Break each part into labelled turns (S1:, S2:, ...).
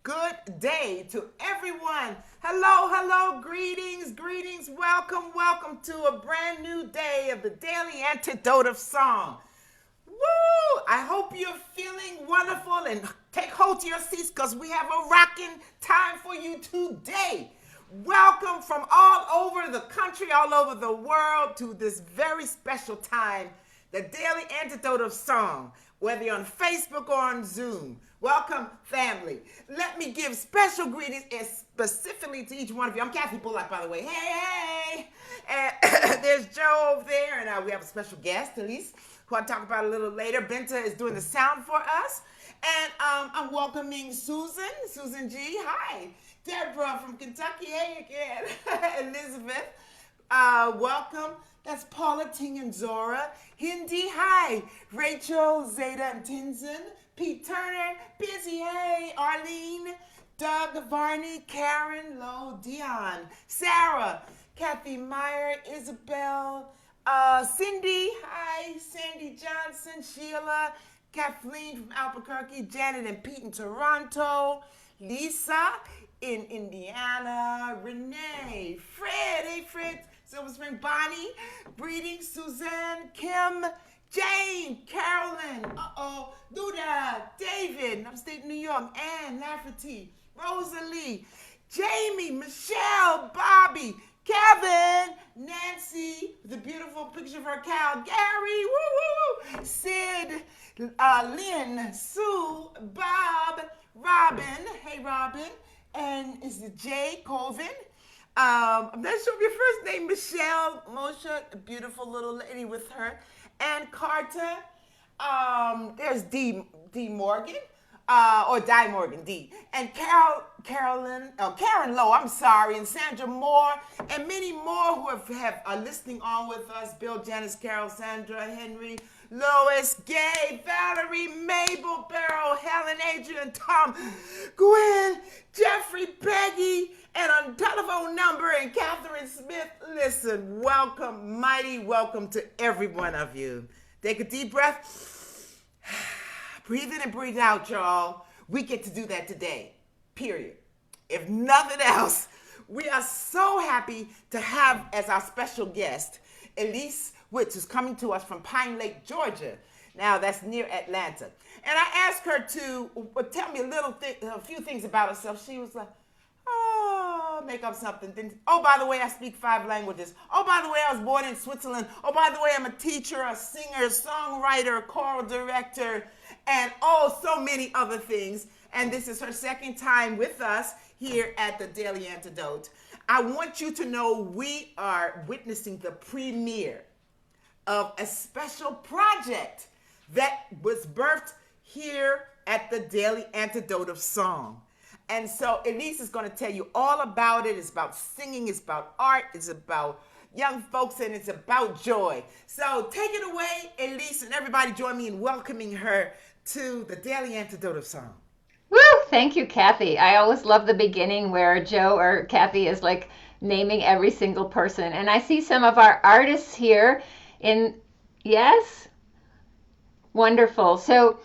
S1: good day to everyone. Hello, greetings. Welcome to a brand new day of the Daily Antidote of Song. Woo! I hope you're feeling wonderful and take hold to your seats because we have a rocking time for you today. Welcome from all over the country, all over the world to this very special time, the Daily Antidote of Song, whether you're on Facebook or on Zoom. Welcome, family. Let me give special greetings and specifically to each one of you. I'm Kathy Bullock, by the way. Hey! And there's Joe over there, and we have a special guest, Elise, who I'll talk about a little later. Binta is doing the sound for us. And I'm welcoming Susan G. Hi. Deborah from Kentucky. Hey again. Elizabeth. Welcome. That's Paula, Ting, and Zora. Hindi. Hi. Rachel, Zeta, and Tinson. Pete Turner. Busy. Hey. Arlene. Doug, Varney, Karen, Lo, Dion. Sarah. Kathy Meyer. Isabel. Cindy. Hi. Sandy Johnson. Sheila. Kathleen from Albuquerque, Janet and Pete in Toronto, Lisa in Indiana, Renee, Fred, hey Fred, Silver Spring, Bonnie, Breeding, Suzanne, Kim, Jane, Carolyn, Luda, David, upstate New York, Ann, Lafferty, Rosalie, Jamie, Michelle, Bobby, Kevin, Nancy, the beautiful picture of her cow, Gary, woo woo, Sid, Lynn, Sue, Bob, Robin, hey Robin, and is it Jay Colvin? I'm not sure of your first name, Michelle, Moshe, a beautiful little lady with her, and Carter. There's D Morgan. Or Di Morgan, D. And Karen Lowe, I'm sorry, and Sandra Moore, and many more who are listening on with us. Bill, Janice, Carol, Sandra, Henry, Lois, Gay, Valerie, Mabel, Beryl, Helen, Adrian, Tom, Gwen, Jeffrey, Peggy, and on telephone number, and Catherine Smith. Listen, welcome, mighty welcome to every one of you. Take a deep breath. Breathe in and breathe out, y'all. We get to do that today, period. If nothing else, we are so happy to have as our special guest, Elise Witt, who's coming to us from Pine Lake, Georgia. Now, that's near Atlanta. And I asked her to tell me a few things about herself. She was like, make up something. Then, by the way, I speak 5 languages. By the way, I was born in Switzerland. By the way, I'm a teacher, a singer, songwriter, a choral director, and so many other things. And this is her second time with us here at the Daily Antidote. I want you to know we are witnessing the premiere of a special project that was birthed here at the Daily Antidote of Song. And so Elise is going to tell you all about it. It's about singing, it's about art, it's about young folks, and it's about joy. So take it away, Elise, and everybody join me in welcoming her to the Daily Antidote of Song.
S2: Woo! Thank you, Kathy. I always love the beginning where Joe or Kathy is like naming every single person. And I see some of our artists here yes? Wonderful. So,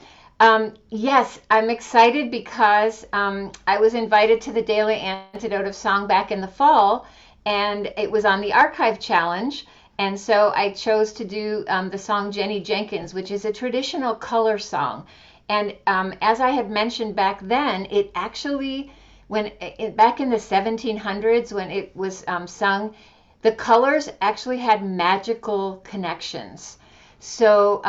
S2: yes, I'm excited because I was invited to the Daily Antidote of Song back in the fall, and it was on the Archive Challenge. And so I chose to do the song Jenny Jenkins, which is a traditional color song. And as I had mentioned back then, it actually, back in the 1700s when it was sung, the colors actually had magical connections. So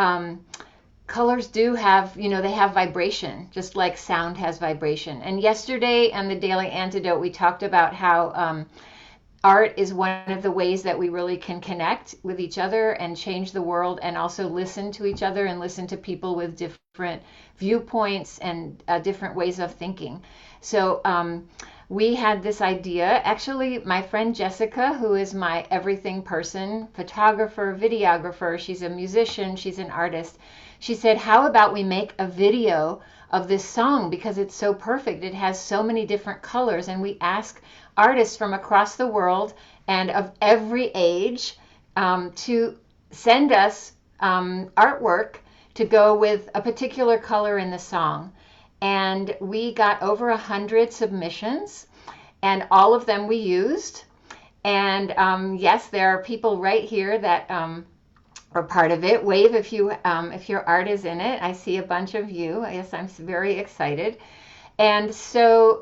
S2: colors do have, they have vibration, just like sound has vibration. And yesterday on the Daily Antidote, we talked about how art is one of the ways that we really can connect with each other and change the world, and also listen to each other and listen to people with different viewpoints and different ways of thinking. So we had this idea. Actually, my friend Jessica, who is my everything person, photographer, videographer, she's a musician, she's an artist. She said, how about we make a video of this song because it's so perfect. It has so many different colors, and we ask artists from across the world and of every age to send us artwork to go with a particular color in the song. and we got over 100 submissions, and all of them we used. And yes, there are people right here that are part of it. Wave if your art is in it. I see a bunch of you. Yes, I'm very excited. And so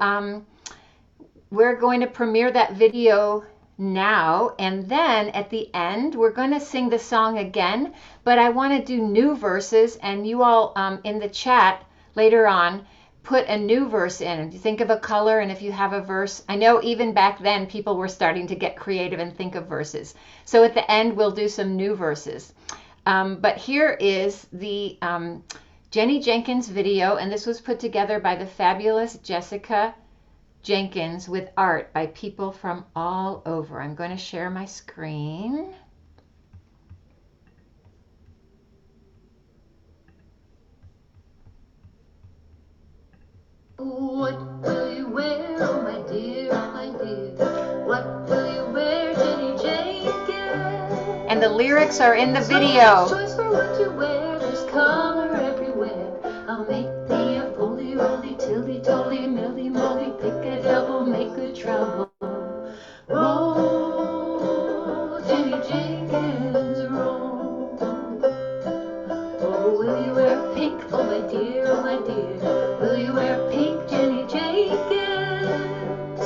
S2: we're going to premiere that video now, and then at the end we're going to sing the song again, but I want to do new verses, and you all in the chat later on put a new verse in. If you think of a color, and if you have a verse, I know even back then people were starting to get creative and think of verses. So at the end we'll do some new verses. But here is the Jenny Jenkins video, and this was put together by the fabulous Jessica Jenkins with art by people from all over. I'm going to share my screen.
S3: What will you wear, oh my dear, oh my dear? What will you wear, Jenny Jenkins?
S2: And the lyrics are in the video.
S3: So much choice for what you wear, there's color everywhere. I'll make me a foldy, rolly, tilly, tolly, milly, molly, pick a double, make a trouble. Roll, Jenny Jenkins, roll. Oh, will you wear pink, oh my dear, oh my dear? Will you wear pink, Jenny Jenkins?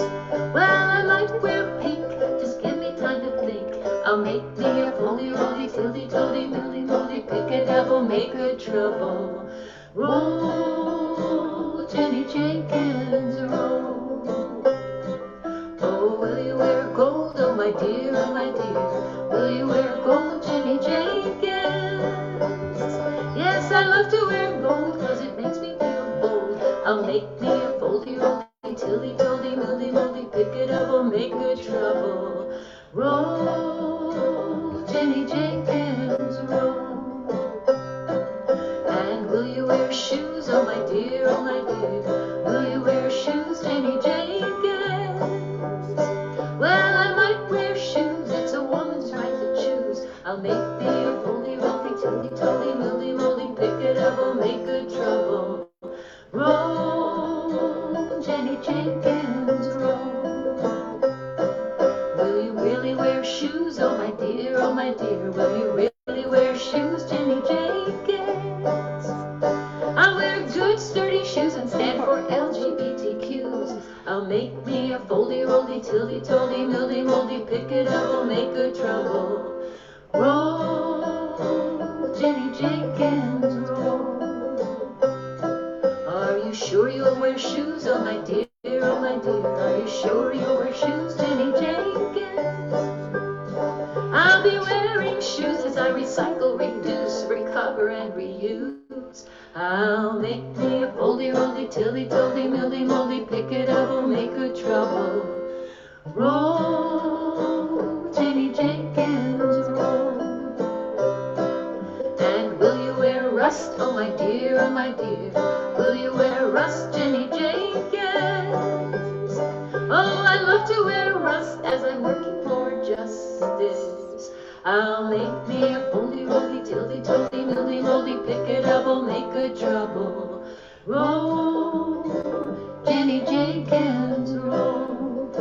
S3: Well, I might wear pink, just give me time to think. I'll make me a foldy, rolly, tilly, tolly, milly, molly, pick a double, make a trouble. Roll, Jenny Jenkins, roll. Oh, will you wear gold, oh my dear, oh my dear? Will you wear gold, Jenny Jenkins? Yes, I love to wear gold, cause it makes me feel bold. I'll make me a foldy, rolly, tilly, tolly, milly, molly, pick it up, or make a trouble. Roll, Jenny Jenkins, roll. And will you wear shoes, oh my dear, oh my dear? Will you wear shoes, Jenny Jenkins? Well, I might wear shoes, it's a woman's right to choose. I'll make me a foldy, rolly, tilly, tolly, milly, molly, pick it up, or make a trouble. Roll, Jenny Jenkins, roll. Will you really wear shoes, oh my dear, oh my dear? Will you really wear shoes, Jenny Jenkins? I'll wear good sturdy shoes and stand for LGBTQs. I'll make me a foldy, rolly, tilly, tolly, milly, moldy, pick it up, or make a trouble. Roll, Jenny Jenkins, roll. Are you sure you'll wear shoes, oh my dear, oh my dear? Are you sure you'll wear shoes, Jenny Jenkins? I'll be wearing shoes as I recycle, reduce, recover, and reuse. I'll make me a foldy, rolly, tilly, tolly, milly, moldy, pick it up, or make a trouble. Roll, Jenny Jenkins, roll. And will you wear rust, oh my dear, oh my dear? Will you wear rust, Jenny Jenkins? Oh, I love to wear rust as I'm working for justice. I'll make me a foldy, rolly, tilly, tolly, milly, moldy, pick it up, or make a trouble. Roll, Jenny Jenkins, roll.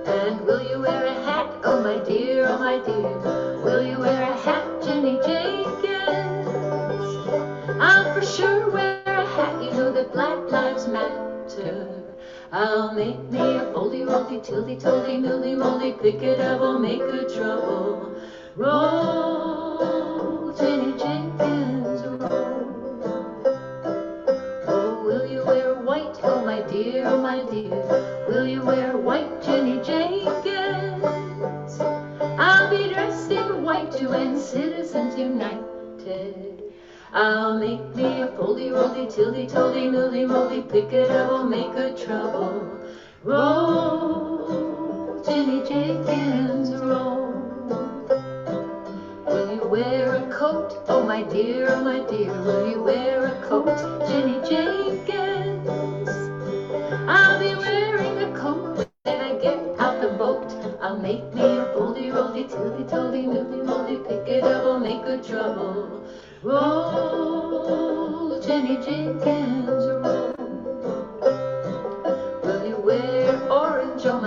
S3: And will you wear a hat, oh my dear, oh my dear? Will you wear a hat, Jenny Jenkins? I'll for sure wear a hat, you know that Black Lives Matter. I'll make me a foldy, rolly, tilly, tolly, milly, molly, pick it up, or make a trouble. Roll, Jenny Jenkins, roll. Oh, will you wear white, oh my dear, oh my dear? Will you wear white, Jenny Jenkins? I'll be dressed in white to end Citizens United. I'll make me a foldy, rolly, tilly, tolly, milly, molly, pick it up, or make a trouble. Roll, Jenny Jenkins, roll. Will you wear a coat, oh my dear, oh my dear? Will you wear a coat, Jenny Jenkins? I'll be wearing a coat when I get out the boat. I'll make me a foldy, rolly, tilly, tolly, milly, molly, pick it up, or make a trouble. Roll, Jenny Jenkins,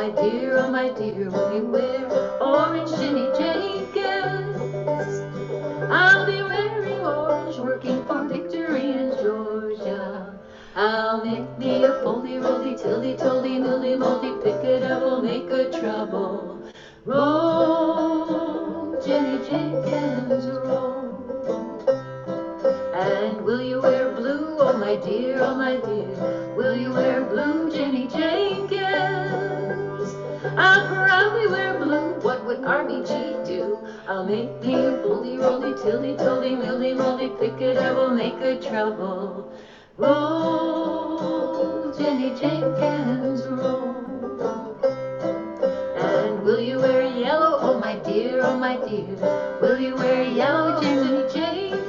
S3: my dear, oh my dear, will you wear orange Jenny Jenkins? I'll be wearing orange, working for victory in Georgia. I'll make me a foldy-roldy, tildy-toldy, mildy-moldy, pick it up, will make good trouble. Roll, Jenny Jenkins, roll. And will you wear blue, oh my dear, oh my dear? Will you wear blue, Jenny Jenkins? I'll proudly wear blue, what would RBG do? I'll make me a foldy-roldy, tildy-toldy, mildy-moldy, pick it up, will make good trouble. Roll, Jenny Jenkins, roll. And will you wear yellow, oh my dear, oh my dear? Will you wear yellow, Jenny Jenkins?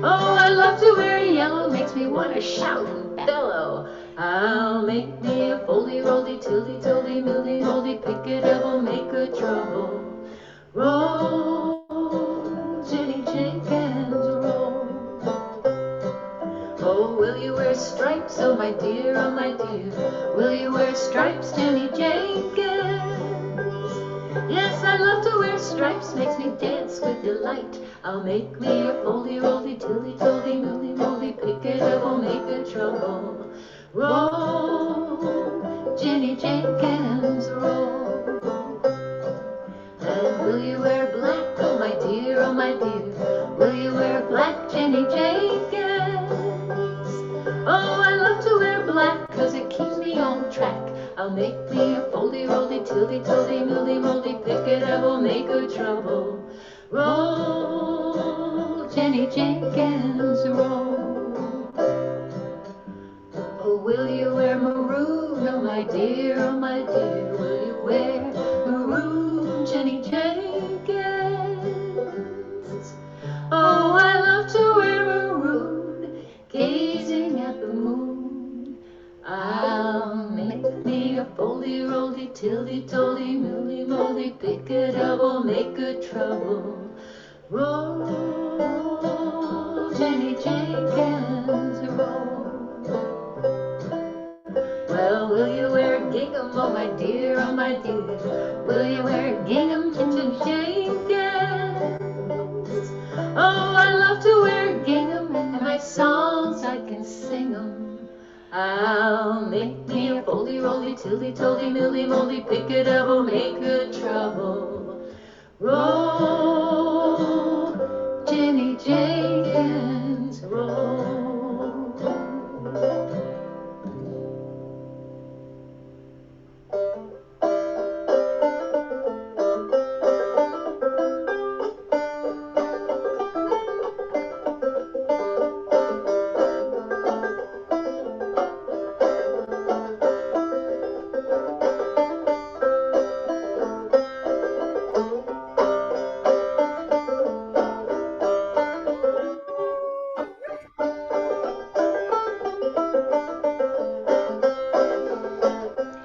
S3: Oh, I love to wear yellow, makes me want to shout and bellow. I'll make me a foldy-roldy, tildy-toldy, mildy-moldy, pick it up, will make good trouble. Roll, Jenny Jenkins, roll. Oh, will you wear stripes, oh my dear, oh my dear? Will you wear stripes, Jenny Jenkins? Yes, I love to wear stripes, makes me dance with delight. I'll make me a foldy-roldy, tildy-toldy, mildy-moldy, pick it up, will make good trouble. Roll, Jenny Jenkins, roll. And will you wear black, oh my dear, oh my dear? Will you wear black, Jenny Jenkins? Oh, I love to wear black, cause it keeps me on track. I'll make me a foldy-roldy, tildy-toldy, mildy-moldy, pick it up, will make good trouble. Roll, Jenny Jenkins, roll. Oh, will you wear maroon, oh my dear, oh my dear? Will you wear maroon, Jenny Jenkins? Oh, I love to wear maroon, gazing at the moon. I'll make me a foldy-roldy, tildy-toldy, mildy-moldy, pick it up, will make good trouble. Roll, Jenny Jenkins, roll. Well, will you wear gingham, oh my dear, oh my dear? Will you wear gingham, Jenny Jenkins? Oh, I love to wear gingham, and my songs I can sing 'em. I'll make me a foldy-roldy, tildy-toldy, mildy-moldy, pick it up, will make good trouble. Roll, Jenny Jenkins, roll.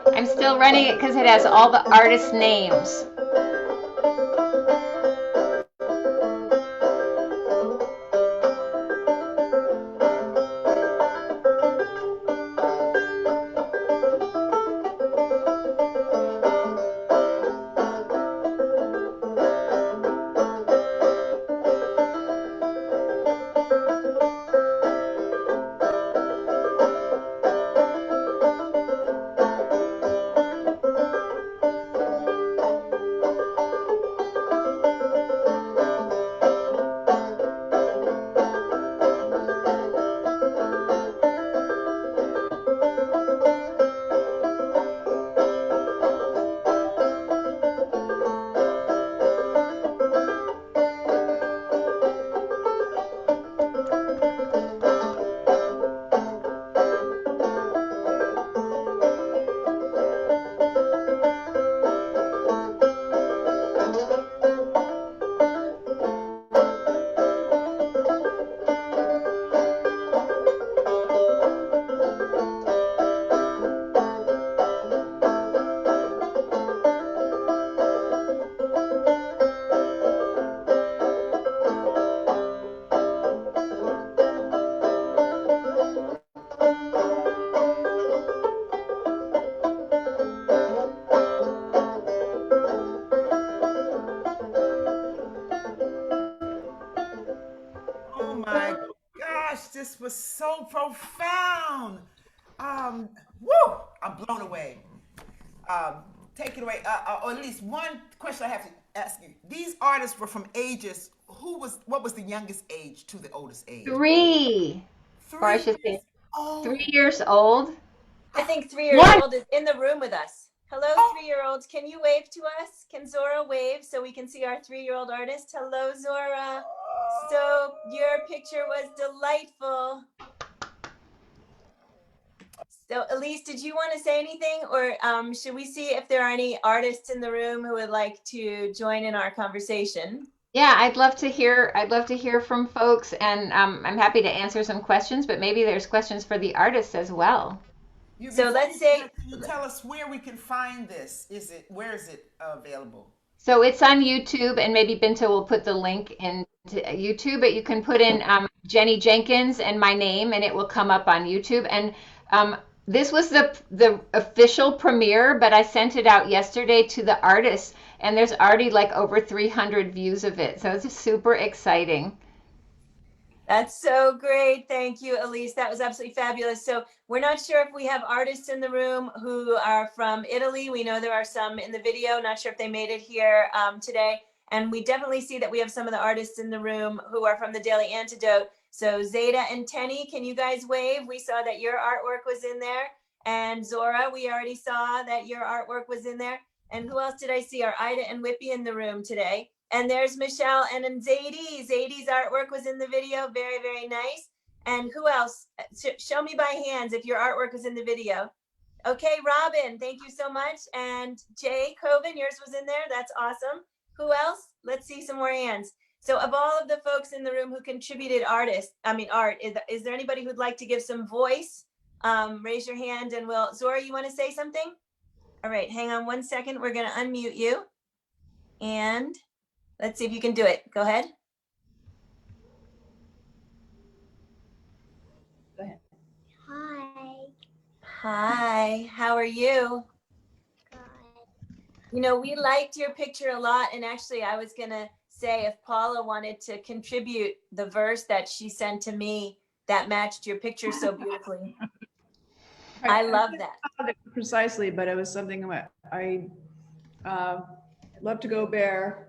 S2: I'm still running it because it has all the artist names.
S1: was so profound. Woo! I'm blown away. Take it away. Or at least one question I have to ask you. These artists were from ages. What was the youngest age to the oldest age?
S2: 3, or I
S1: 3
S2: should
S1: years
S2: say 3
S1: old.
S2: years old.
S4: I think 3 years
S2: What?
S4: old is in the room with us. Hello,
S1: Oh.
S4: 3-year-olds. Can you wave to us? Can Zora wave so we can see our 3-year-old artist? Hello, Zora. So your picture was delightful. So Elise, did you want to say anything, or should we see if there are any artists in the room who would like to join in our conversation?
S2: Yeah, I'd love to hear. I'd love to hear from folks, and I'm happy to answer some questions. But maybe there's questions for the artists as well.
S4: So let's say,
S1: Can you tell us where we can find this? Where is it available?
S2: So it's on YouTube, and maybe Binta will put the link into YouTube. But you can put in Jenny Jenkins and my name, and it will come up on YouTube. And this was the official premiere, but I sent it out yesterday to the artists, and there's already like over 300 views of it. So it's super exciting.
S4: that's so great. Thank you, Elise. That was absolutely fabulous. So we're not sure if we have artists in the room who are from Italy. We know there are some in the video. Not sure if they made it here today. And we definitely see that we have some of the artists in the room who are from the Daily Antidote. So Zeta and Tenny, can you guys wave? We saw that your artwork was in there. And Zora, we already saw that your artwork was in there. And who else did I see? Are Ida and Whippy in the room today? And there's Michelle and then Zadie. Zadie's artwork was in the video. Very, very nice. And who else? Show me by hands if your artwork was in the video. Okay, Robin, thank you so much. And Jay Coven, yours was in there. That's awesome. Who else? Let's see some more hands. So of all of the folks in the room who contributed art, is there anybody who'd like to give some voice? Raise your hand and Zora, you want to say something? All right, hang on one second. We're going to unmute you. And let's see if you can do it. Go ahead. Go ahead.
S5: Hi.
S4: Hi, how are you?
S5: Good.
S4: You know, we liked your picture a lot. And actually, I was going to say if Paula wanted to contribute the verse that she sent to me that matched your picture so beautifully. I love that.
S6: Precisely, but it was something I love to go bare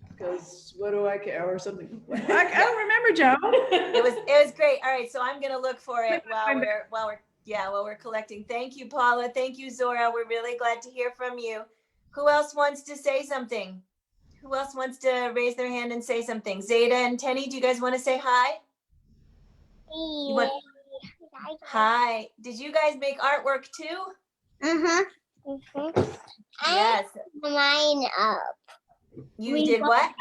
S6: because what do I care or something. I don't remember, Joe.
S4: It was great. All right, so I'm gonna look for it while we're collecting. Thank you, Paula. Thank you, Zora. We're really glad to hear from you. Who else wants to say something? Who else wants to raise their hand and say something? Zeta and Tenny, do you guys want to say hi? Hi. Did you guys make artwork too? Yes.
S5: Mine up.
S4: You did what?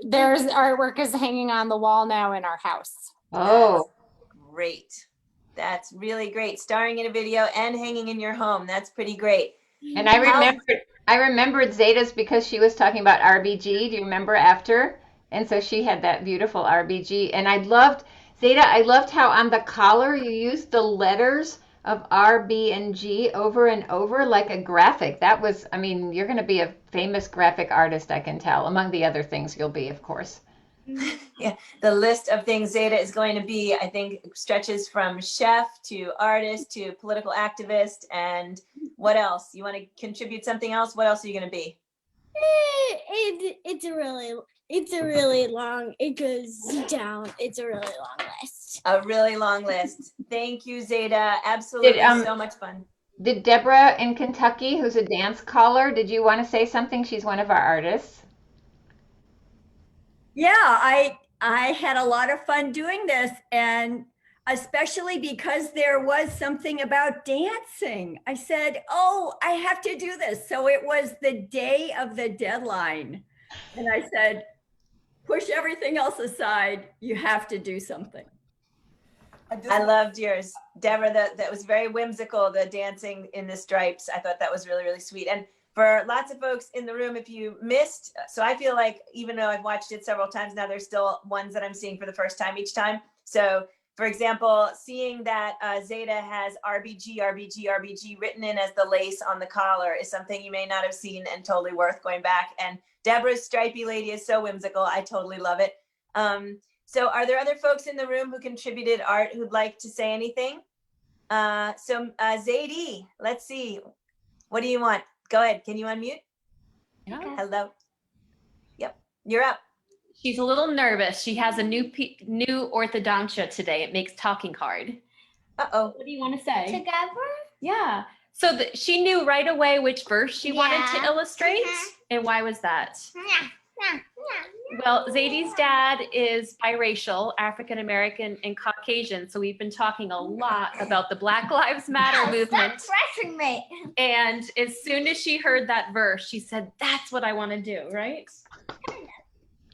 S7: There's artwork is hanging on the wall now in our house.
S2: Oh,
S4: Great. That's really great. Starring in a video and hanging in your home. That's pretty great.
S2: and I remembered Zeta's because she was talking about RBG. Do you remember after? And so she had that beautiful RBG. And I loved, Zeta, I loved how on the collar you used the letters of R, B, and G over and over like a graphic. That was, I mean, you're going to be a famous graphic artist, I can tell, among the other things you'll be, of course.
S4: Yeah, the list of things Zeta is going to be, I think, stretches from chef to artist to political activist. And what else? You want to contribute something else? What else are you going to be?
S5: It's a really long. It goes down. It's a really long list.
S4: A really long list. Thank you, Zeta. Absolutely, so much fun.
S2: Did Deborah in Kentucky, who's a dance caller, did you want to say something? She's one of our artists.
S8: Yeah, I had a lot of fun doing this, and especially because there was something about dancing. I said, oh, I have to do this. So it was the day of the deadline. And I said, push everything else aside. You have to do something.
S4: I loved yours, Deborah. That was very whimsical, the dancing in the stripes. I thought that was really, really sweet. And for lots of folks in the room, if you missed, so I feel like even though I've watched it several times now, there's still ones that I'm seeing for the first time each time. So for example, seeing that Zeta has RBG, RBG, RBG written in as the lace on the collar is something you may not have seen and totally worth going back. And Deborah's stripey lady is so whimsical. I totally love it. So are there other folks in the room who contributed art who'd like to say anything? Zadie, let's see. What do you want? Go ahead. Can you unmute?
S9: Yeah.
S4: Hello. Yep, you're up.
S9: She's a little nervous. She has a new orthodontia today. It makes talking hard.
S4: Uh-oh.
S9: What do you want to say?
S5: Together?
S9: Yeah. So she knew right away which verse she wanted to
S5: Yeah.
S9: illustrate. And why was that? Well, Zadie's dad is biracial, African American and Caucasian. So we've been talking a lot about the Black Lives Matter movement.
S5: Stop pressing me.
S9: And as soon as she heard that verse, she said, that's what I want to do, right?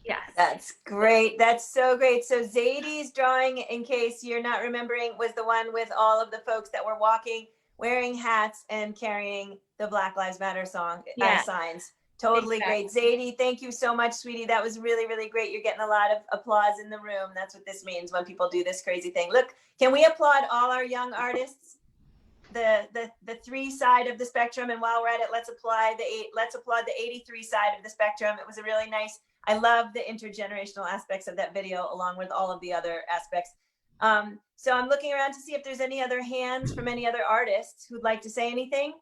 S9: Yes.
S4: That's great. That's so great. So Zadie's drawing, in case you're not remembering, was the one with all of the folks that were walking, wearing hats and carrying the Black Lives Matter song signs. Totally
S9: Exactly.
S4: great. Zadie, thank you so much, sweetie. That was really, really great. You're getting a lot of applause in the room. That's what this means when people do this crazy thing. Look, can we applaud all our young artists? The 3 side of the spectrum, and while we're at it, let's applaud the 83 side of the spectrum. It was a really nice. I love the intergenerational aspects of that video, along with all of the other aspects. So I'm looking around to see if there's any other hands from any other artists who'd like to say anything.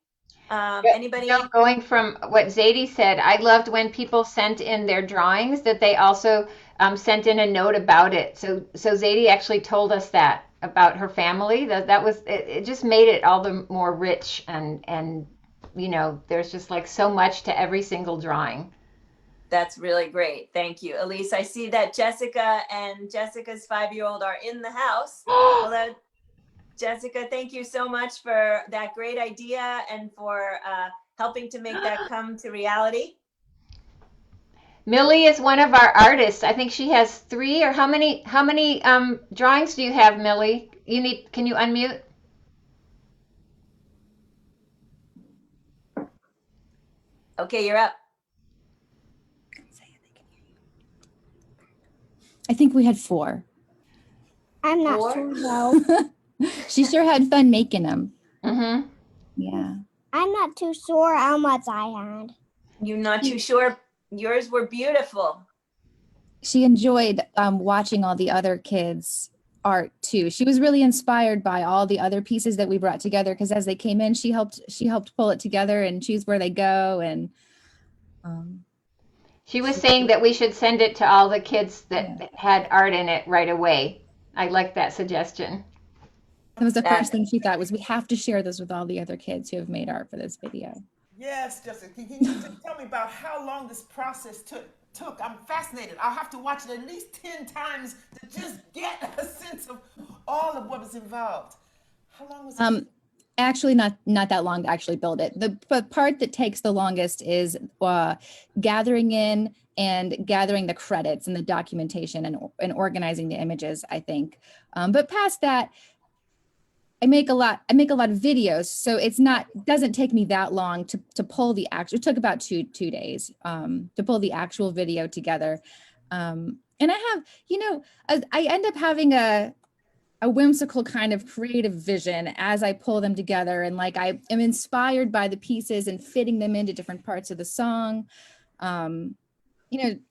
S4: Anybody?
S2: Going from what Zadie said, I loved when people sent in their drawings that they also sent in a note about it. So Zadie actually told us that about her family. That was it just made it all the more rich, and you know, there's just like so much to every single drawing.
S4: That's really great. Thank you, Elise. I see that Jessica and Jessica's 5-year-old are in the house. Hello, Jessica. Thank you so much for that great idea and for helping to make that come to reality.
S2: Millie is one of our artists. I think she has 3 or how many drawings do you have, Millie? Can you unmute?
S4: Okay, you're up.
S10: I think we had 4.
S5: I'm not
S4: 4?
S5: sure though.
S10: She sure had fun making them.
S2: Mm-hmm.
S10: Yeah.
S5: I'm not too sure how much I had.
S4: You're not too sure. Yours were beautiful.
S10: She enjoyed watching all the other kids' art too. She was really inspired by all the other pieces that we brought together, because as they came in, she helped pull it together and choose where they go. And
S2: She was saying that we should send it to all the kids that had art in it right away. I like that suggestion.
S10: that was the first thing she thought was, we have to share this with all the other kids who have made art for this video.
S1: Yes, Jessica. Can you just tell me about how long this process took? I'm fascinated. I'll have to watch it at least 10 times to just get a sense of all of what was involved. How long was it?
S10: Actually, not that long to actually build it. The part that takes the longest is gathering in and gathering the credits and the documentation and organizing the images, I think. But past that, I make a lot of videos, so doesn't take me that long to pull the actual. It took about two days to pull the actual video together. And I have, I end up having a whimsical kind of creative vision as I pull them together, and like I am inspired by the pieces and fitting them into different parts of the song. It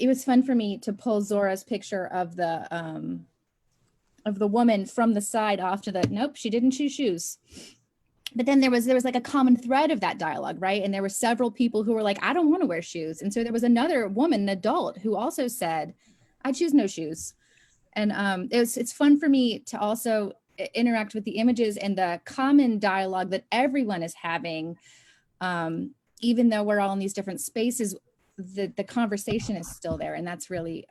S10: was fun for me to pull Zora's picture of the woman from the side off to the, nope, she didn't choose shoes. But then there was like a common thread of that dialogue, right? And there were several people who were like, I don't want to wear shoes. And so there was another woman, an adult, who also said, I choose no shoes. And it's fun for me to also interact with the images and the common dialogue that everyone is having. Even though we're all in these different spaces, the conversation is still there. And that's really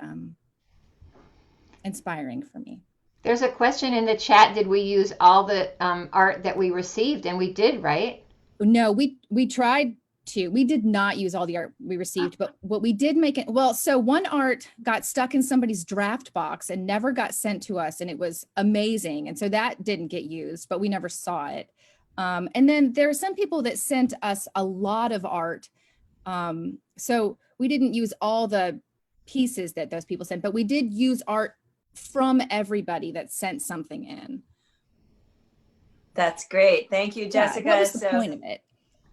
S10: inspiring for me.
S2: There's a question in the chat. Did we use all the art that we received? And we did, right?
S10: No, we tried to. We did not use all the art we received, but what we did make it, well, so one art got stuck in somebody's draft box and never got sent to us, and it was amazing. And so that didn't get used, but we never saw it. And then there are some people that sent us a lot of art. So we didn't use all the pieces that those people sent, but we did use art from everybody that sent something in.
S4: That's great. Thank you, Jessica.
S10: What was the point of it?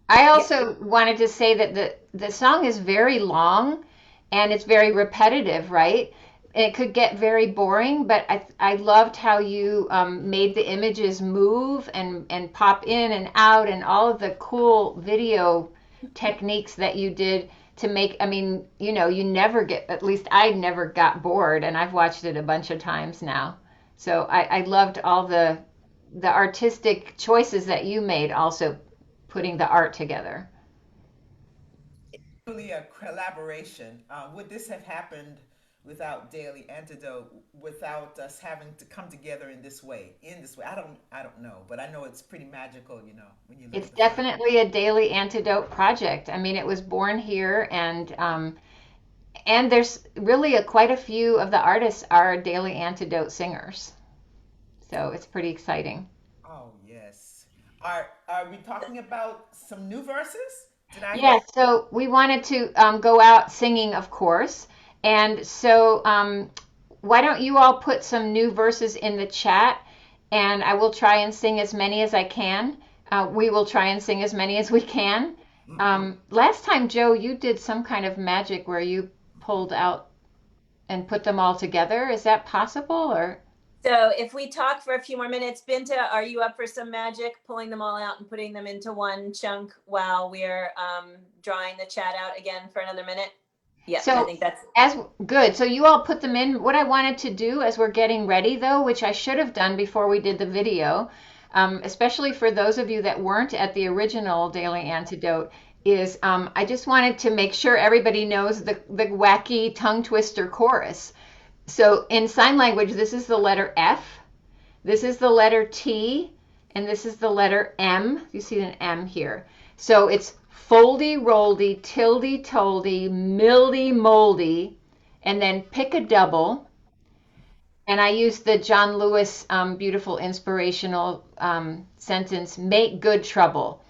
S2: I also wanted to say that the song is very long, and it's very repetitive, right? It could get very boring, but I loved how you made the images move and pop in and out, and all of the cool video techniques that you did to make, I mean, you know, you never get, at least I never got bored, and I've watched it a bunch of times now. So I loved all the artistic choices that you made, also putting the art together.
S1: Really a collaboration. Would this have happened without Daily Antidote, without us having to come together in this way? I don't know, but I know it's pretty magical, you know, when you look
S2: It's
S1: at the photo.
S2: definitely a Daily Antidote project. I mean, it was born here, and there's really quite a few of the artists are Daily Antidote singers. So it's pretty exciting.
S1: Oh yes. Are we talking about some new verses? Did I
S2: Yeah,
S1: hear?
S2: so we wanted to go out singing, of course. And so why don't you all put some new verses in the chat, and I will try and sing as many as I can. We will try and sing as many as we can. Last time, Joe, you did some kind of magic where you pulled out and put them all together. Is that possible, or?
S4: So if we talk for a few more minutes, Binta, are you up for some magic, pulling them all out and putting them into one chunk while we're drawing the chat out again for another minute? Yeah, I
S2: So
S4: think that's
S2: as good. So you all put them in. What I wanted to do as we're getting ready, though, which I should have done before we did the video, especially for those of you that weren't at the original Daily Antidote, is I just wanted to make sure everybody knows the wacky tongue twister chorus. So in sign language, this is the letter F, this is the letter T, and this is the letter M. You see an M here. So it's foldy, roldy, tildy, toldy, mildy, moldy, and then pick a double. And I use the John Lewis beautiful inspirational sentence, make good trouble.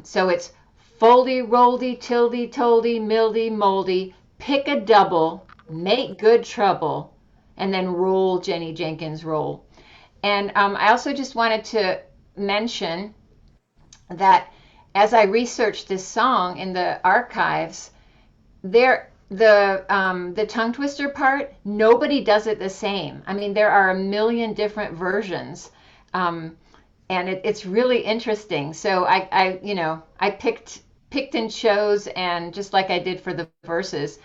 S2: So it's foldy, roldy, tildy, toldy, mildy, moldy, pick a double, make good trouble, and then roll, Jenny Jenkins, roll. And I also just wanted to mention that as I researched this song in the archives, the tongue twister part, nobody does it the same. I mean, there are a million different versions, and it's really interesting. So I picked and chose, and just like I did for the verses,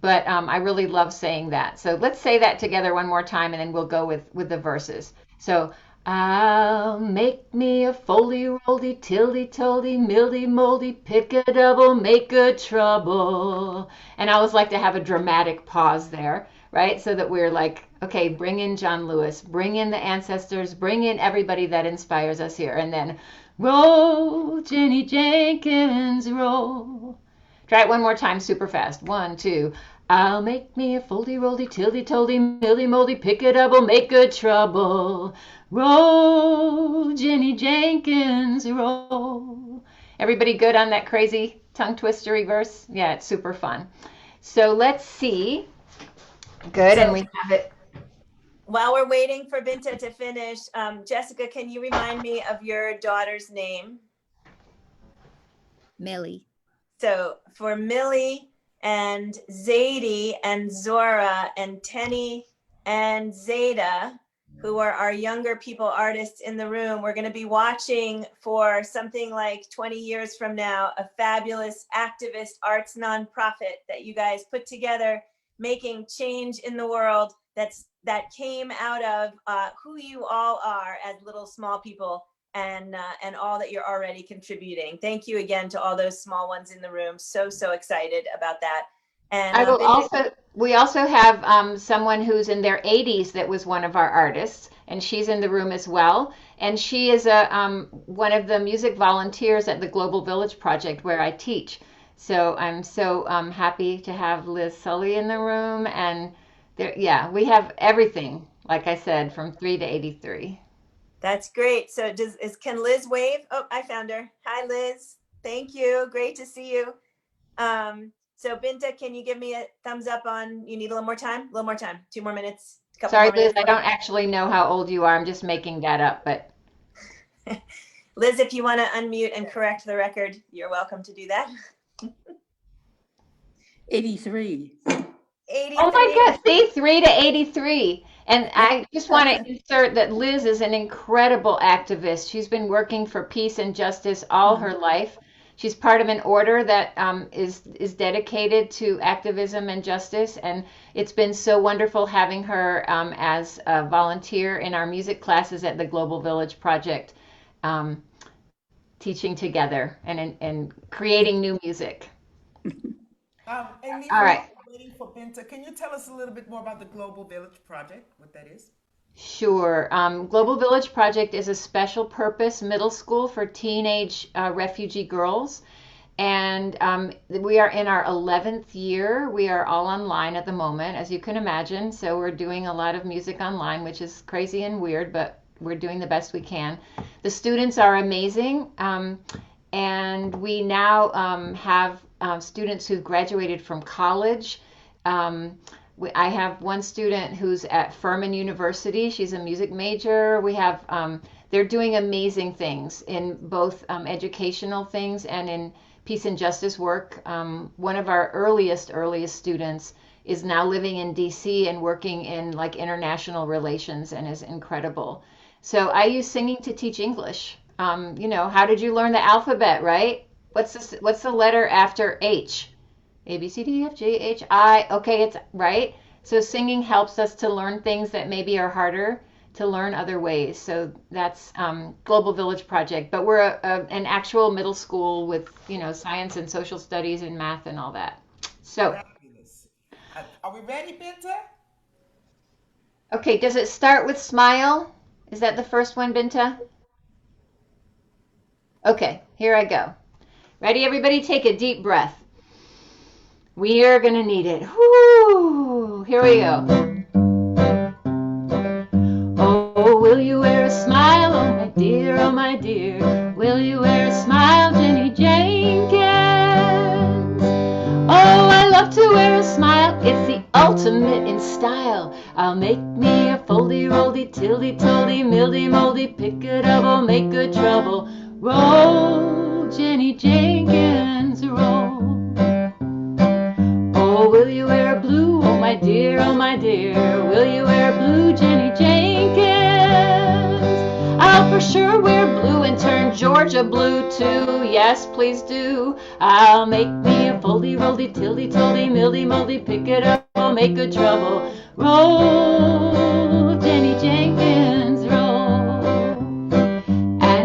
S2: but I really love saying that. So let's say that together one more time, and then we'll go with the verses. So I'll make me a foldy roldy tildy toldy mildy moldy pick a double make good trouble. And I always like to have a dramatic pause there, right? So that we're like, okay, bring in John Lewis, bring in the ancestors, bring in everybody that inspires us here, and then roll, Jenny Jenkins, roll. Try it one more time, super fast. One, two. I'll make me a foldy roldy tildy toldy mildy moldy pick a double make good trouble. Roll, Jenny Jenkins, roll. Everybody good on that crazy tongue twistery verse? Yeah, it's super fun. So let's see. Good, and
S4: so.
S2: we have it.
S4: While we're waiting for Binta to finish, Jessica, can you remind me of your daughter's name?
S10: Millie.
S4: So for Millie and Zadie and Zora and Tenny and Zeta, who are our younger people artists in the room, we're going to be watching for something like 20 years from now, a fabulous activist arts nonprofit that you guys put together, making change in the world that came out of who you all are as little small people, and all that you're already contributing. Thank you again to all those small ones in the room. So excited about that. And
S2: I will
S4: Binta,
S2: we also have someone who's in their 80s that was one of our artists, and she's in the room as well. And she is one of the music volunteers at the Global Village Project where I teach. So I'm so happy to have Liz Sully in the room. And there, yeah, we have everything, like I said, from 3 to 83.
S4: that's great. So can Liz wave? Oh, I found her. Hi, Liz. Thank you. Great to see you. So Binta, can you give me a thumbs up on, you need a little more time? A little more time, 2 more minutes, a couple
S2: Sorry,
S4: more
S2: Liz,
S4: minutes.
S2: I don't actually know how old you are. I'm just making that up, but
S4: Liz, if you want to unmute and correct the record, you're welcome to do that.
S3: 83.
S1: 83.
S2: Oh my God, see, 3 to 83. And I just want to insert that Liz is an incredible activist. She's been working for peace and justice all her life. She's part of an order that is dedicated to activism and justice. And it's been so wonderful having her as a volunteer in our music classes at the Global Village Project, teaching together and creating new music.
S1: Amy,
S2: All right.
S1: waiting for Binta. Can you tell us a little bit more about the Global Village Project, what that is?
S2: Sure. Global Village Project is a special purpose middle school for teenage refugee girls. And we are in our 11th year. We are all online at the moment, as you can imagine. So we're doing a lot of music online, which is crazy and weird, but we're doing the best we can. The students are amazing. And we now have students who've graduated from college. I have one student who's at Furman University. She's a music major. We have, they're doing amazing things in both educational things and in peace and justice work. One of our earliest students is now living in DC and working in like international relations and is incredible. So I use singing to teach English. How did you learn the alphabet, right? What's the letter after H? A, B, C, D, F, G, H, I. Okay, it's right. So singing helps us to learn things that maybe are harder to learn other ways. So that's Global Village Project. But we're an actual middle school with, science and social studies and math and all that. So.
S1: Fabulous. Are we ready, Binta?
S2: Okay, does it start with smile? Is that the first one, Binta? Okay, here I go. Ready, everybody? Take a deep breath. We are going to need it. Whoo! Here we go. Oh, will you wear a smile? Oh, my dear, oh, my dear. Will you wear a smile, Jenny Jenkins? Oh, I love to wear a smile. It's the ultimate in style. I'll make me a foldy-roldy, tildy-toldy, mildy-moldy, pick-a-double, make good trouble. Roll, Jenny Jenkins, roll. Oh, will you wear blue? Oh, my dear, oh, my dear. Will you wear blue, Jenny Jenkins? I'll for sure wear blue and turn Georgia blue, too. Yes, please do. I'll make me a foldy-roldy, tildy-toldy, mildy-moldy, pick-a-double, make good trouble. Roll, Jenny Jenkins, roll.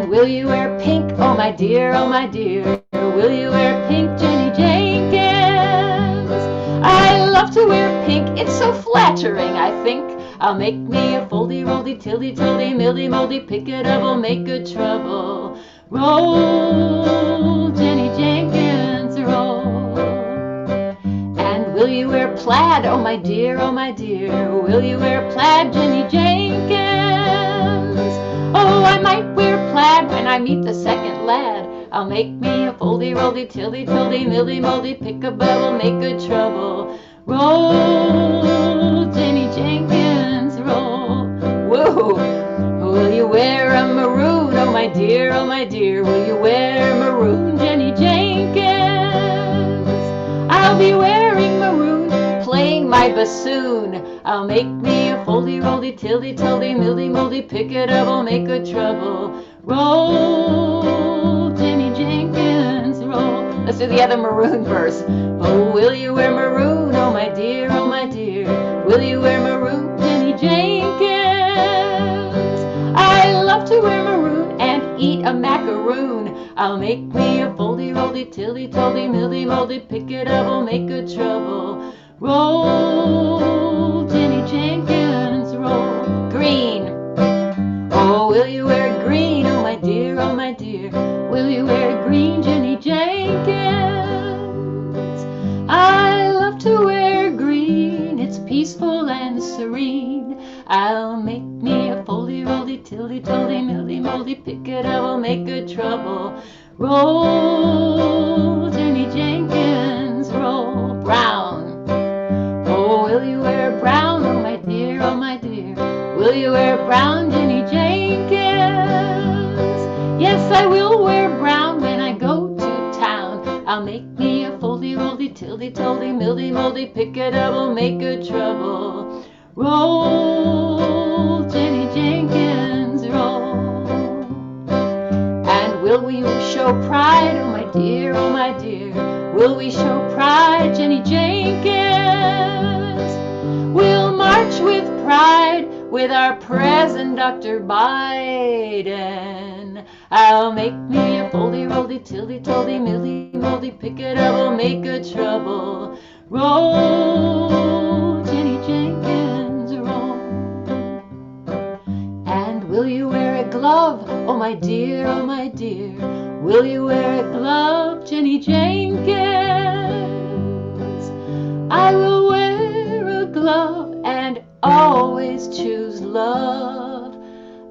S2: Will you wear pink? Oh, my dear, oh, my dear. Will you wear pink, Jenny Jenkins? I love to wear pink. It's so flattering, I think. I'll make me a foldy-roldy, tildy-toldy, mildy-moldy, pick-a-double, make good trouble. Roll, Jenny Jenkins, roll. And will you wear plaid? Oh, my dear, oh, my dear. Will you wear plaid, Jenny Jenkins? Oh, I might wear plaid when I meet the second lad. I'll make me a foldy-roldy, tildy-toldy, mildy-moldy, pick-a-bubble, make good trouble. Roll, Jenny Jenkins, roll. Whoa! Will you wear a maroon? Oh, my dear, oh, my dear. Will you wear maroon, Jenny Jenkins? I'll be wearing maroon, playing my bassoon. I'll make me a foldy-roldy, tildy-toldy, mildy-moldy, pick-a-double, make good trouble. Roll, Jenny Jenkins, roll. Let's do the other maroon verse. Oh, will you wear maroon? Oh, my dear, oh, my dear. Will you wear maroon, Jenny Jenkins? I love to wear maroon and eat a macaroon. I'll make me a foldy-roldy, tildy-toldy, mildy-moldy, pick-a-double, make good trouble. Roll, Jenny Jenkins, roll. Green. Oh, will you wear green? Oh, my dear, oh, my dear. Will you wear green, Jenny Jenkins? I love to wear green. It's peaceful and serene. I'll make me a foldy-roldy, tildy-toldy, mildy-moldy, pick-a-double, make good trouble. Roll, Jenny Jenkins, roll. Brown. Oh, will you wear brown? Oh, my dear, oh, my dear. Will you wear brown, Jenny Jenkins? Yes, I will wear brown when I go to town. I'll make me a foldy-roldy, tildy toldy mildy moldy, pick a double, make good trouble. Roll, Jenny Jenkins, roll. And will we show pride, oh my dear, oh my dear? Will we show pride, Jenny Jenkins? We'll march with pride with our present Dr. Biden. I'll make me a foldy, roldy, tildy, toldy, mildy, moldy, pick a double, make good trouble. Roll, Jenny Jenkins, roll. And will you wear a glove, oh my dear, oh my dear? Will you wear a glove, Jenny Jenkins? I will wear a glove and always choose love.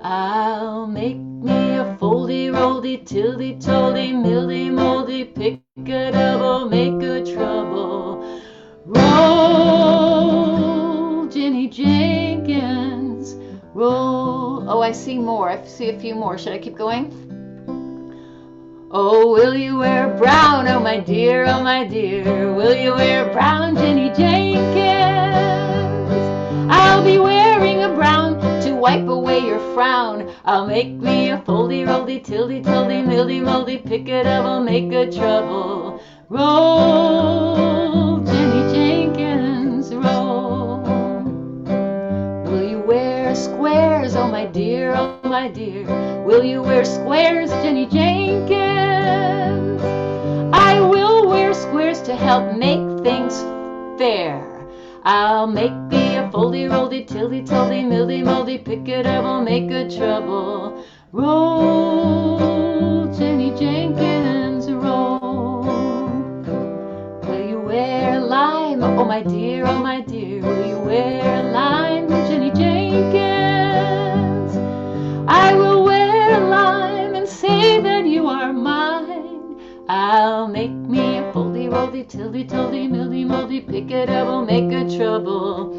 S2: I'll make me a foldy, roldy, tildy, toldy, mildy, moldy, pick a double, make good trouble. Roll, Jenny Jenkins, roll. Oh, I see more. I see a few more. Should I keep going? Oh, will you wear brown, oh my dear, oh my dear? Will you wear brown, Jenny Jenkins? I'll be wearing a brown to wipe away your frown. I'll make me a foldy, roldy, tildy, toldy, mildy, moldy, pick a double, make good trouble. Roll, Jenny Jenkins, roll. Will you wear squares, oh my dear, oh my dear? Will you wear squares, Jenny Jenkins? I will wear squares to help make things fair. I'll make me a foldy, roldy, tildy, toldy, mildy, moldy, pick a double, make good trouble. Roll, Jenny Jenkins, roll. Will you wear lime, oh my dear, oh my dear? Will you wear lime, Jenny Jenkins? I will wear lime and say that you are mine. I'll make me a foldy, roldy, tildy, toldy, mildy, moldy, pick a double, make good trouble.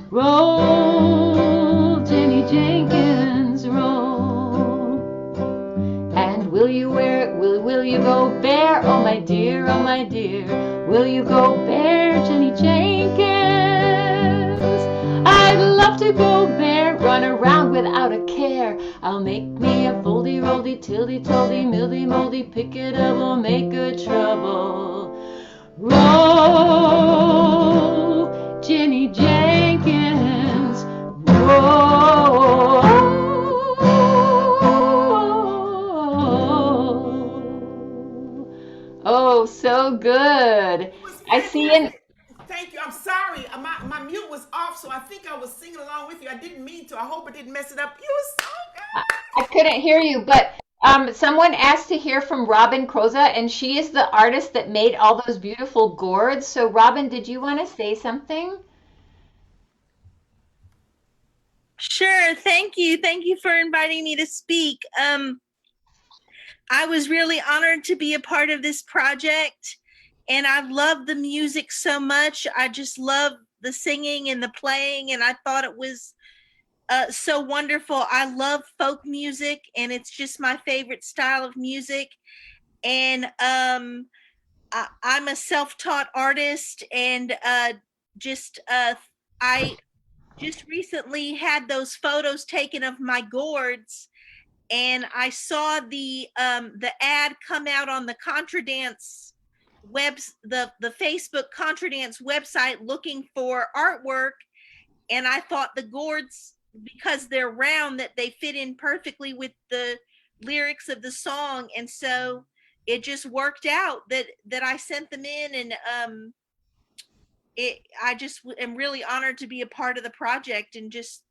S2: Roll, Jenny Jenkins, roll. And will you wear, will you go bare, oh my dear, oh my dear? Will you go bare, Jenny Jenkins? I'd love to go bare, run around without a care. I'll make me a foldy, roldy, tildy, toldy, mildy, moldy, pick a double, make good trouble. Roll, Jenny Jenkins, roll. Oh, so good. I see in.
S1: Thank you. I'm sorry. My mute was off, so I think I was singing along with you. I didn't mean to. I hope I didn't mess it up. You were so good.
S2: I couldn't hear you, but someone asked to hear from Robin Croza, and she is the artist that made all those beautiful gourds. So, Robin, did you want to say something?
S11: Sure. Thank you. Thank you for inviting me to speak. I was really honored to be a part of this project, and I love the music so much. I just love the singing and the playing, and I thought it was so wonderful. I love folk music, and it's just my favorite style of music. And I'm a self-taught artist, and I just recently had those photos taken of my gourds, and I saw the ad come out on the Contra Dance the Facebook Contra Dance website looking for artwork, and I thought the gourds, because they're round, that they fit in perfectly with the lyrics of the song, and so it just worked out that I sent them in, and I just am really honored to be a part of the project, and just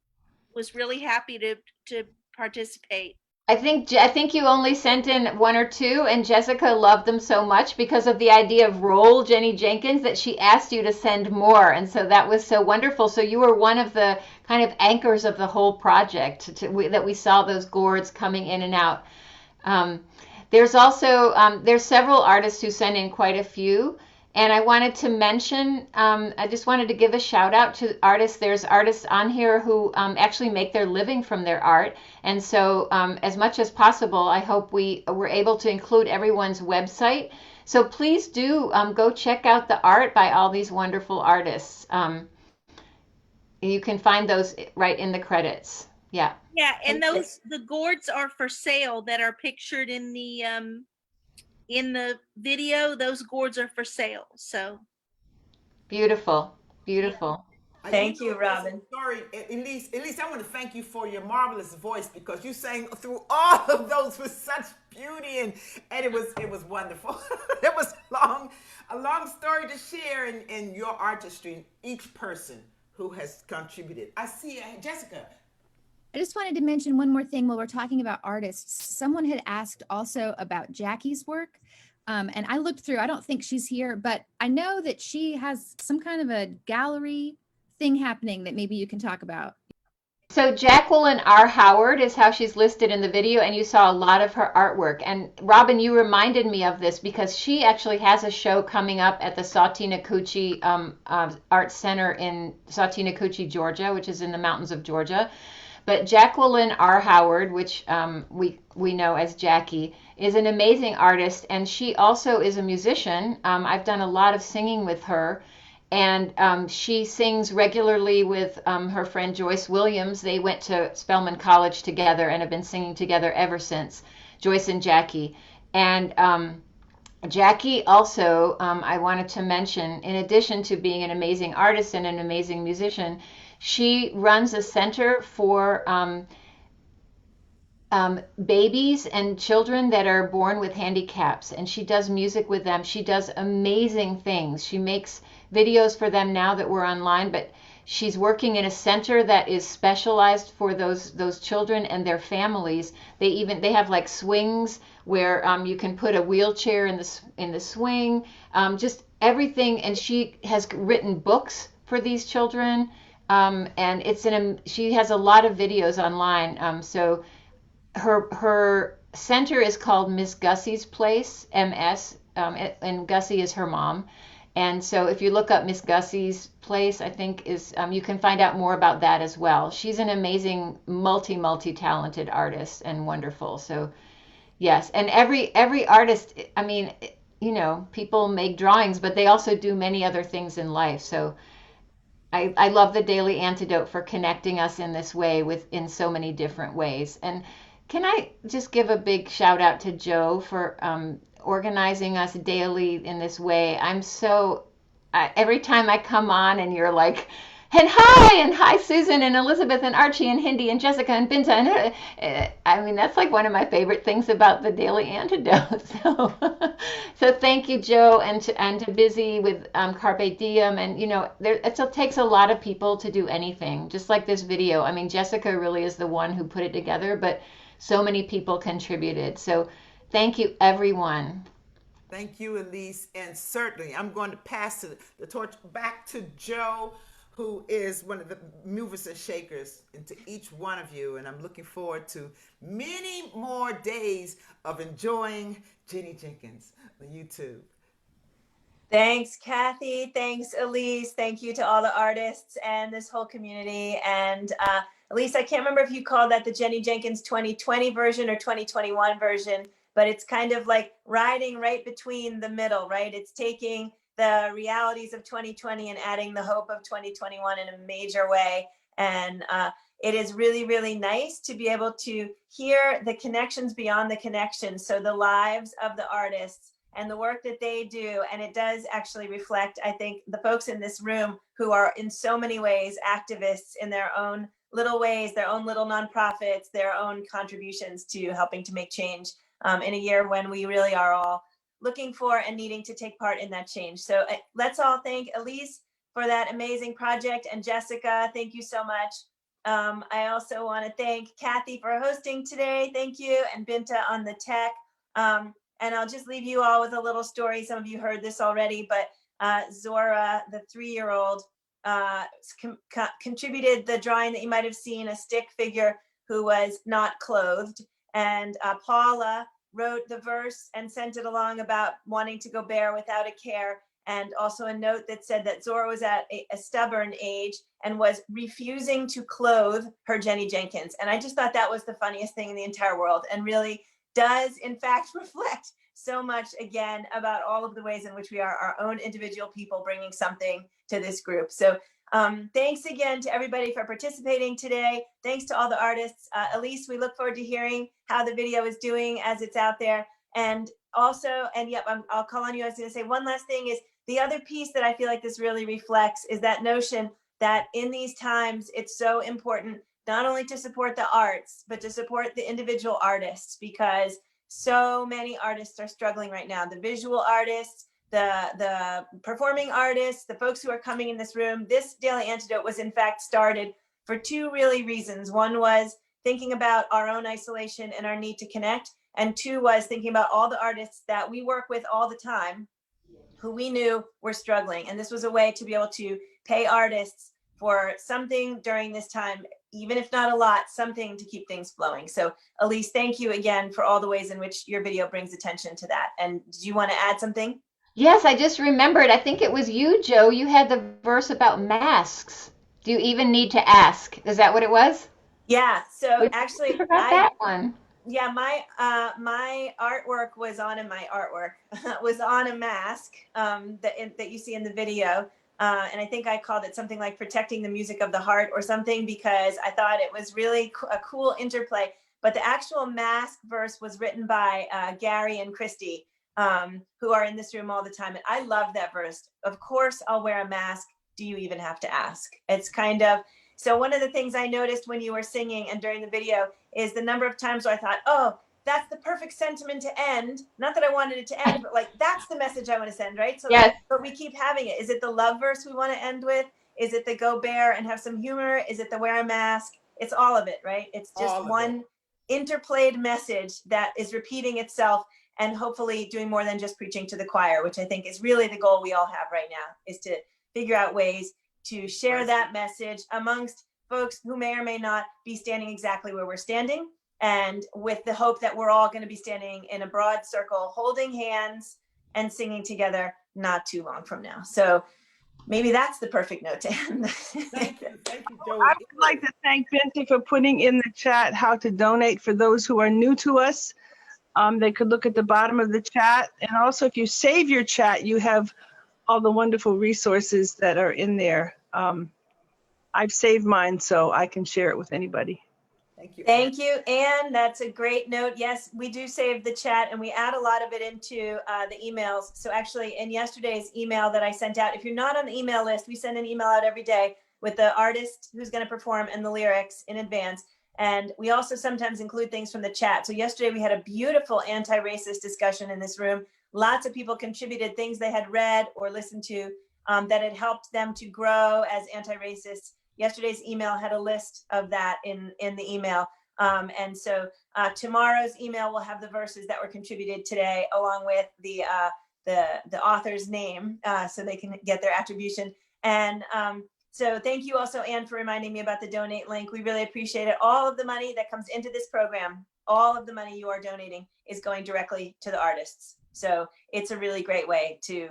S11: was really happy to participate.
S2: I think you only sent in one or two, and Jessica loved them so much because of the idea of roll, Jenny Jenkins, that she asked you to send more, and so that was so wonderful. So you were one of the kind of anchors of the whole project that we saw those gourds coming in and out. There's also there's several artists who sent in quite a few. And I wanted to mention, I just wanted to give a shout out to artists. There's artists on here who actually make their living from their art. And so as much as possible, I hope we were able to include everyone's website So please do go check out the art by all these wonderful artists. You can find those right in the credits. Yeah.
S11: Yeah, and the gourds are for sale that are pictured in the video. Those gourds are for sale. So
S2: beautiful, beautiful.
S4: Thank you, Robin.
S1: Sorry, Elise, I want to thank you for your marvelous voice, because you sang through all of those with such beauty, and it was wonderful. It was a long story to share in your artistry, each person who has contributed. I see Jessica.
S10: I just wanted to mention one more thing while we're talking about artists. Someone had asked also about Jackie's work. And I looked through, I don't think she's here, but I know that she has some kind of a gallery thing happening that maybe you can talk about.
S2: So Jacqueline R. Howard is how she's listed in the video, and you saw a lot of her artwork. And Robin, you reminded me of this because she actually has a show coming up at the Sautee-Nakuchi Art Center in Sautee-Nakuchi, Georgia, which is in the mountains of Georgia. But Jacqueline R. Howard, which we know as Jackie, is an amazing artist, and she also is a musician. I've done a lot of singing with her, and she sings regularly with her friend Joyce Williams. They went to Spelman College together and have been singing together ever since, Joyce and Jackie. And Jackie also, I wanted to mention, in addition to being an amazing artist and an amazing musician, she runs a center for babies and children that are born with handicaps, and she does music with them. She does amazing things. She makes videos for them now that we're online, but she's working in a center that is specialized for those children and their families. They have like swings where you can put a wheelchair in the swing, just everything. And she has written books for these children. And she has a lot of videos online. So her center is called Miss Gussie's Place, MS, and Gussie is her mom. And so if you look up Miss Gussie's Place, I think you can find out more about that as well. She's an amazing, multi-talented artist and wonderful. So yes, and every artist, I mean, people make drawings, but they also do many other things in life. So I love the Daily Antidote for connecting us in this way in so many different ways. And can I just give a big shout out to Joe for organizing us daily in this way? Every time I come on and you're like, and hi Susan and Elizabeth and Archie and Hindi and Jessica and Binta, and I mean, that's like one of my favorite things about the Daily Antidote. So thank you, Joe, and to Busy with Carpe Diem, and it takes a lot of people to do anything, just like this video. I mean, Jessica really is the one who put it together, but so many people contributed. So thank you, everyone.
S1: Thank you, Elise. And certainly, I'm going to pass the torch back to Joe, who is one of the movers and shakers into each one of you. And I'm looking forward to many more days of enjoying Jenny Jenkins on YouTube.
S4: Thanks, Kathy. Thanks, Elise. Thank you to all the artists and this whole community. And Elise, I can't remember if you called that the Jenny Jenkins 2020 version or 2021 version, but it's kind of like riding right between the middle, right? It's taking the realities of 2020 and adding the hope of 2021 in a major way. And it is really, really nice to be able to hear the connections beyond the connections. So the lives of the artists and the work that they do. And it does actually reflect, I think, the folks in this room who are in so many ways activists in their own little ways, their own little nonprofits, their own contributions to helping to make change in a year when we really are all looking for and needing to take part in that change. So let's all thank Elise for that amazing project. And Jessica, thank you so much. I also want to thank Kathy for hosting today. Thank you. And Binta on the tech. And I'll just leave you all with a little story. Some of you heard this already, but Zora, the 3-year-old, contributed the drawing that you might have seen, a stick figure who was not clothed. And Paula wrote the verse and sent it along about wanting to go bare without a care. And also a note that said that Zora was at a stubborn age and was refusing to clothe her Jenny Jenkins. And I just thought that was the funniest thing in the entire world, and really does in fact reflect so much again about all of the ways in which we are our own individual people bringing something to this group. So thanks again to everybody for participating today. Thanks to all the artists. Elise, we look forward to hearing how the video is doing as it's out there. And also, and yep, I'll call on you. I was going to say one last thing is the other piece that I feel like this really reflects is that notion that in these times, it's so important not only to support the arts, but to support the individual artists, because so many artists are struggling right now. The visual artists, the performing artists, the folks who are coming in this room. This Daily Antidote was in fact started for two really reasons. One was thinking about our own isolation and our need to connect. And two was thinking about all the artists that we work with all the time who we knew were struggling. And this was a way to be able to pay artists for something during this time, even if not a lot, something to keep things flowing. So Elise, thank you again for all the ways in which your video brings attention to that. And do you want to add something?
S2: Yes, I just remembered. I think it was you, Joe. You had the verse about masks. Do you even need to ask? Is that what it was?
S4: Yeah. So
S2: We
S4: actually,
S2: forgot that one.
S4: Yeah, my artwork was on was on a mask that you see in the video. And I think I called it something like protecting the music of the heart or something, because I thought it was really a cool interplay. But the actual mask verse was written by Gary and Christy, who are in this room all the time. And I love that verse. Of course, I'll wear a mask. Do you even have to ask? It's kind of, so one of the things I noticed when you were singing and during the video is the number of times where I thought, oh, that's the perfect sentiment to end. Not that I wanted it to end, but like, that's the message I want to send, right? So,
S2: yes.
S4: But we keep having it. Is it the love verse we want to end with? Is it the go bear and have some humor? Is it the wear a mask? It's all of it, right? It's just one interplayed message that is repeating itself and hopefully doing more than just preaching to the choir, which I think is really the goal we all have right now, is to figure out ways to share that message amongst folks who may or may not be standing exactly where we're standing, and with the hope that we're all going to be standing in a broad circle, holding hands and singing together not too long from now. So maybe that's the perfect note to end.
S1: Thank you, Joey.
S12: I would like to thank Binta for putting in the chat how to donate for those who are new to us. They could look at the bottom of the chat. And also, if you save your chat, you have all the wonderful resources that are in there. I've saved mine so I can share it with anybody.
S1: Thank you.
S4: Thank you, Anne. That's a great note. Yes, we do save the chat and we add a lot of it into the emails. So actually in yesterday's email that I sent out, if you're not on the email list, we send an email out every day with the artist who's going to perform and the lyrics in advance. And we also sometimes include things from the chat. So yesterday we had a beautiful anti-racist discussion in this room. Lots of people contributed things they had read or listened to that had helped them to grow as anti-racists. Yesterday's email had a list of that in the email. And so tomorrow's email will have the verses that were contributed today, along with the author's name, so they can get their attribution. And so thank you also, Anne, for reminding me about the donate link. We really appreciate it. All of the money that comes into this program, all of the money you are donating is going directly to the artists. So it's a really great way to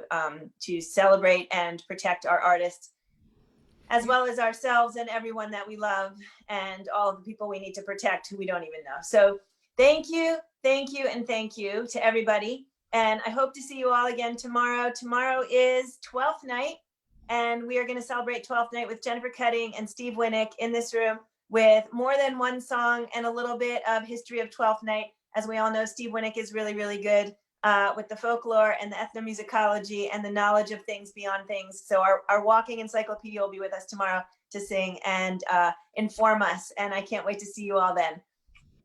S4: celebrate and protect our artists, as well as ourselves and everyone that we love and all of the people we need to protect who we don't even know. So thank you, and thank you to everybody. And I hope to see you all again tomorrow. Tomorrow is 12th night, and we are going to celebrate 12th night with Jennifer Cutting and Steve Winnick in this room with more than one song and a little bit of history of 12th night. As we all know, Steve Winnick is really, really good with the folklore and the ethnomusicology and the knowledge of things beyond things. So our walking encyclopedia will be with us tomorrow to sing and inform us. And I can't wait to see you all then.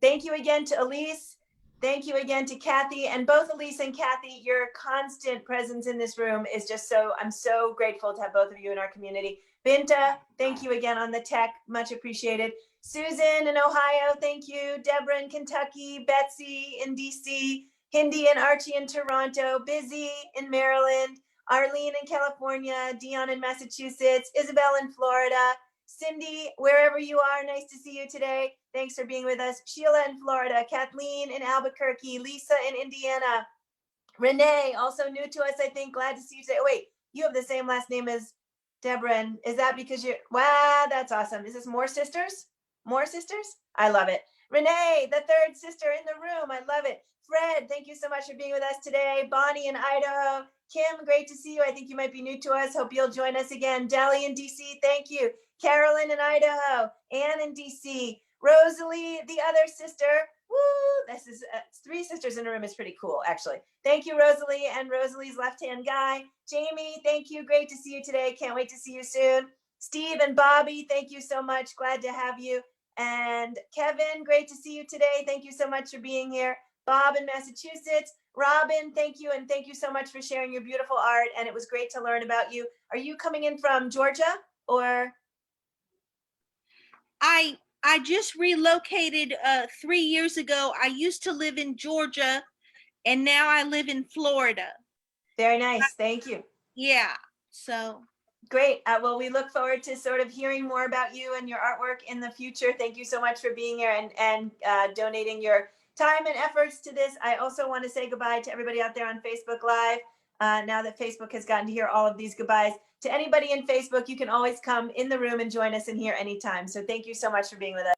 S4: Thank you again to Elise. Thank you again to Kathy. And both Elise and Kathy, your constant presence in this room is just so, I'm so grateful to have both of you in our community. Binta, thank you again on the tech, much appreciated. Susan in Ohio, thank you. Deborah in Kentucky, Betsy in DC, Hindi and Archie in Toronto, Busy in Maryland, Arlene in California, Dion in Massachusetts, Isabel in Florida, Cindy, wherever you are, nice to see you today. Thanks for being with us. Sheila in Florida, Kathleen in Albuquerque, Lisa in Indiana, Renee, also new to us, I think, glad to see you today. Oh, wait, you have the same last name as Deborah, and is that because you're, wow, that's awesome. Is this more sisters? More sisters? I love it. Renee, the third sister in the room. I love it. Fred, thank you so much for being with us today. Bonnie in Idaho. Kim, great to see you. I think you might be new to us. Hope you'll join us again. Deli in DC, thank you. Carolyn in Idaho. Ann in DC. Rosalie, the other sister. Woo! This is 3 sisters in a room is pretty cool, actually. Thank you, Rosalie, and Rosalie's left-hand guy. Jamie, thank you. Great to see you today. Can't wait to see you soon. Steve and Bobby, thank you so much. Glad to have you. And Kevin, great to see you today. Thank you so much for being here. Bob in Massachusetts. Robin, thank you. And thank you so much for sharing your beautiful art. And it was great to learn about you. Are you coming in from Georgia or?
S11: I just relocated 3 years ago. I used to live in Georgia and now I live in Florida.
S4: Very nice. Thank you.
S11: Yeah. So
S4: great. Well, we look forward to sort of hearing more about you and your artwork in the future. Thank you so much for being here and donating your time and efforts to this. I also want to say goodbye to everybody out there on Facebook Live. Now that Facebook has gotten to hear all of these goodbyes. To anybody in Facebook, you can always come in the room and join us in here anytime. So thank you so much for being with us.